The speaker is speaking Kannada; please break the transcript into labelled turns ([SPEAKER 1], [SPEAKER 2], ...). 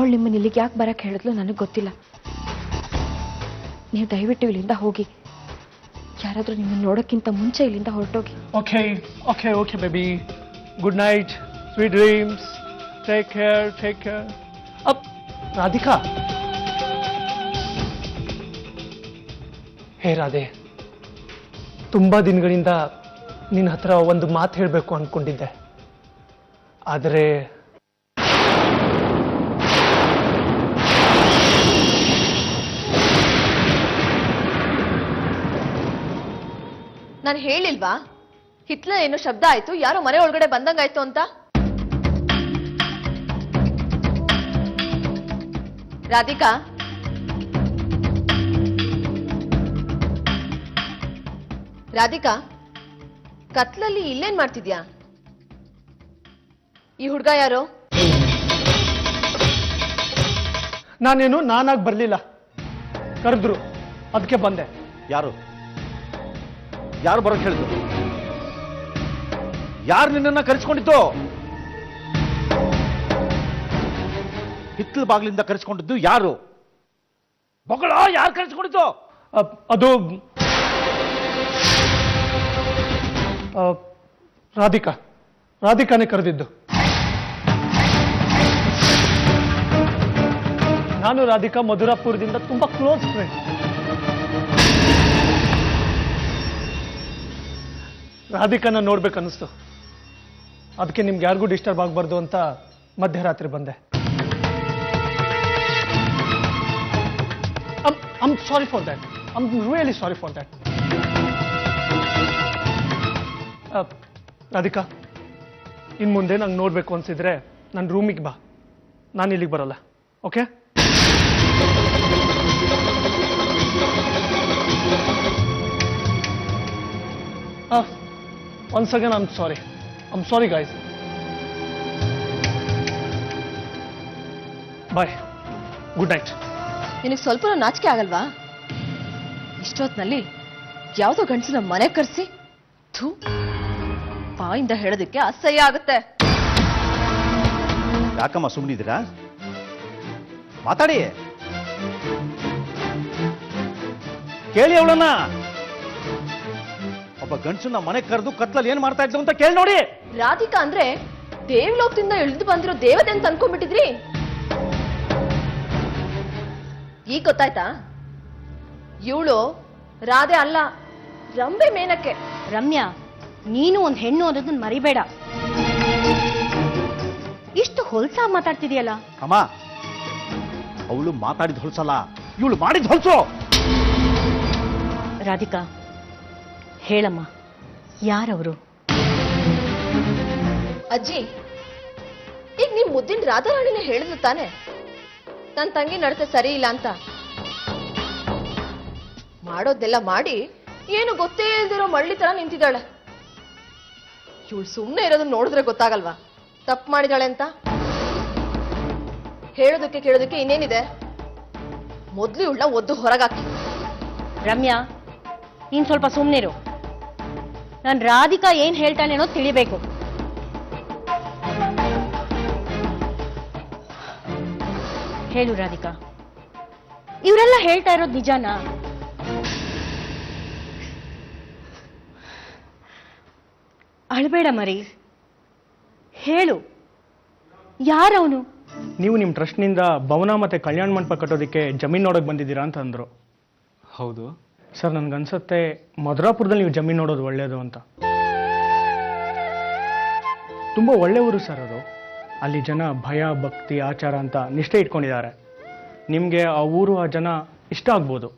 [SPEAKER 1] ಅವಳು ನಿಮ್ಮನ್ನ ಇಲ್ಲಿಗೆ ಯಾಕೆ ಬರಕ್ಕೆ ಹೇಳಿದ್ಲು ನನಗೆ ಗೊತ್ತಿಲ್ಲ. ನೀವು ದಯವಿಟ್ಟು ಇಲ್ಲಿಂದ ಹೋಗಿ. ಯಾರಾದರೂ ನಿಮ್ಮನ್ನು ನೋಡೋಕ್ಕಿಂತ ಮುಂಚೆ ಇಲ್ಲಿಂದ ಹೊರಟೋಗಿ.
[SPEAKER 2] Okay okay okay baby, good night, sweet dreams, take care, take care. ಅಪ್ ರಾಧಿಕಾ. ಹೇ ರಾಧೆ, ತುಂಬ ದಿನಗಳಿಂದ ನಿನ್ನ ಹತ್ರ ಒಂದು ಮಾತು ಹೇಳಬೇಕು ಅಂದ್ಕೊಂಡಿದ್ದೆ. ಆದರೆ
[SPEAKER 3] ನಾನು ಹೇಳಿಲ್ವಾ ಹಿತ್ಲ ಏನೋ ಶಬ್ದ ಆಯ್ತು, ಯಾರೋ ಮನೆ ಒಳಗಡೆ ಬಂದಂಗಾಯ್ತು ಅಂತ. ರಾಧಿಕಾ, ರಾಧಿಕಾ, ಕತ್ಲಲ್ಲಿ ಇಲ್ಲೇನ್ ಮಾಡ್ತಿದ್ಯಾ? ಈ ಹುಡ್ಗ ಯಾರು?
[SPEAKER 2] ನಾನೇನು ನಾನಾಗಿ ಬರಲಿಲ್ಲ, ಕರೆದ್ರು, ಅದಕ್ಕೆ ಬಂದೆ.
[SPEAKER 4] ಯಾರು ಯಾರು ಬರೋಕ್ ಹೇಳಿದ್ರು? ಯಾರು ನಿನ್ನನ್ನ ಕರೆಸ್ಕೊಂಡಿದ್ದು? ಹಿತ್ತಲ ಬಾಗಿಲಿಂದ ಕರೆಸ್ಕೊಂಡಿದ್ದು ಯಾರು? ಮಗಳ ಯಾರು ಕರೆಸ್ಕೊಂಡಿದ್ದು?
[SPEAKER 2] ಅದು ರಾಧಿಕಾ, ರಾಧಿಕಾನೇ ಕರೆದಿದ್ದು. ನಾನು ರಾಧಿಕಾ ಮಧುರಾಪುರದಿಂದ ತುಂಬಾ ಕ್ಲೋಸ್ ಫ್ರೆಂಡ್. ರಾಧಿಕಾನ ನೋಡ್ಬೇಕನ್ನಿಸ್ತು, ಅದಕ್ಕೆ ನಿಮ್ಗೆ ಯಾರಿಗೂ ಡಿಸ್ಟರ್ಬ್ ಆಗಬಾರ್ದು ಅಂತ ಮಧ್ಯರಾತ್ರಿ ಬಂದೆ. I'm sorry for that. I'm really sorry for that. Radhika, ಇನ್ನು ಮುಂದೆ ನಂಗೆ ನೋಡಬೇಕು ಅನ್ಸಿದ್ರೆ ನನ್ನ ರೂಮಿಗೆ ಬಾ, ನಾನು ಇಲ್ಲಿಗೆ ಬರೋಲ್ಲ. Okay? once again I'm sorry guys. Bye, good night.
[SPEAKER 3] ನಿನಗೆ ಸ್ವಲ್ಪ ನಾಚಿಕೆ ಆಗಲ್ವಾ? ಇಷ್ಟೊತ್ನಲ್ಲಿ ಯಾವುದೋ ಗಂಡಸನ ಮನೆ ಕರೆಸಿ ಬಾಯಿಂದ ಹೇಳೋದಕ್ಕೆ ಅಸಹ್ಯ ಆಗುತ್ತೆ.
[SPEAKER 4] ಯಾಕಮ್ಮ ಸುಮ್ಮನಿದ್ದೀರಾ? ಮಾತಾಡಿ, ಕೇಳಿ ಅವಳನ್ನ. ಒಬ್ಬ ಗಂಡಸನ್ನ ಮನೆ ಕರೆದು ಕತ್ಲಲ್ಲಿ ಏನ್ ಮಾಡ್ತಾ ಇದ್ದು ಅಂತ ಕೇಳಿ ನೋಡಿ.
[SPEAKER 3] ರಾಧಿಕಾ ಅಂದ್ರೆ ದೇವಲೋಕದಿಂದ ಇಳಿದು ಬಂದಿರೋ ದೇವತೆ ಅಂತ ಅನ್ಕೊಂಡ್ಬಿಟ್ಟಿದ್ರಿ? ಈಗ ಗೊತ್ತಾಯ್ತಾ? ಇವಳು ರಾಧೆ ಅಲ್ಲ, ರಂಬೆ ಮೇನಕ್ಕೆ.
[SPEAKER 5] ರಮ್ಯಾ, ನೀನು ಒಂದು ಹೆಣ್ಣು ಅನ್ನೋದನ್ನ ಮರಿಬೇಡ. ಇಷ್ಟು ಹೊಲ್ಸಾಗಿ ಮಾತಾಡ್ತಿದೆಯಲ್ಲ.
[SPEAKER 4] ಅಮ್ಮ, ಅವಳು ಮಾತಾಡಿದ ಹೊಲ್ಸಲ್ಲ, ಇವಳು ಮಾಡಿದ ಹೊಲ್ಸು.
[SPEAKER 5] ರಾಧಿಕಾ, ಹೇಳಮ್ಮ, ಯಾರವರು?
[SPEAKER 3] ಅಜ್ಜಿ, ಈಗ ನಿಮ್ ಮುದ್ದಿನ ರಾಧಾರಾಣಿನೇ ಹೇಳಿದ್ರು ತಾನೆ ನನ್ನ ತಂಗಿ ನಡತೆ ಸರಿ ಇಲ್ಲ ಅಂತ. ಮಾಡೋದೆಲ್ಲ ಮಾಡಿ ಏನು ಗೊತ್ತೇ ಇಲ್ದಿರೋ ಮಳ್ಳಿ ತರ ನಿಂತಿದ್ದಾಳೆ. ಇವಳು ಸುಮ್ಮನೆ ಇರೋದನ್ನ ನೋಡಿದ್ರೆ ಗೊತ್ತಾಗಲ್ವಾ ತಪ್ಪು ಮಾಡಿದಾಳೆ ಅಂತ? ಹೇಳೋದಕ್ಕೆ ಕೇಳೋದಕ್ಕೆ ಇನ್ನೇನಿದೆ? ಮೊದ್ಲು ಇವಳನ್ನ ಒದ್ದು ಹೊರಗಾಕಿ.
[SPEAKER 5] ರಮ್ಯಾ, ನೀನ್ ಸ್ವಲ್ಪ ಸುಮ್ಮನಿರು. ನಾನು ರಾಧಿಕಾ ಏನ್ ಹೇಳ್ತಾಳೆ ಅನ್ನೋದು ತಿಳಿಬೇಕು. ಹೇಳು ರಾಧಿಕಾ, ಇವರೆಲ್ಲ ಹೇಳ್ತಾ ಇರೋದು ನಿಜಾನಾ? ಅಳ್ಬೇಡ ಮರಿ, ಹೇಳು, ಯಾರವನು?
[SPEAKER 2] ನೀವು ನಿಮ್ಮ ಟ್ರಸ್ಟ್ನಿಂದ ಭವನ ಮತ್ತು ಕಲ್ಯಾಣ ಮಂಟಪ ಕಟ್ಟೋದಕ್ಕೆ ಜಮೀನು ನೋಡೋಕೆ ಬಂದಿದ್ದೀರಾ ಅಂತ ಅಂದರು.
[SPEAKER 6] ಹೌದು
[SPEAKER 2] ಸರ್, ನನಗನ್ಸುತ್ತೆ ಮಧುರಾಪುರದಲ್ಲಿ ನೀವು ಜಮೀನು ನೋಡೋದು ಒಳ್ಳೆಯದು ಅಂತ. ತುಂಬ ಒಳ್ಳೆ ಊರು ಸರ್ ಅದು. ಅಲ್ಲಿ ಜನ ಭಯ, ಭಕ್ತಿ, ಆಚಾರ ಅಂತ ನಿಷ್ಠೆ ಇಟ್ಕೊಂಡಿದ್ದಾರೆ. ನಿಮಗೆ ಆ ಊರು, ಆ ಜನ ಇಷ್ಟ ಆಗ್ಬೋದು.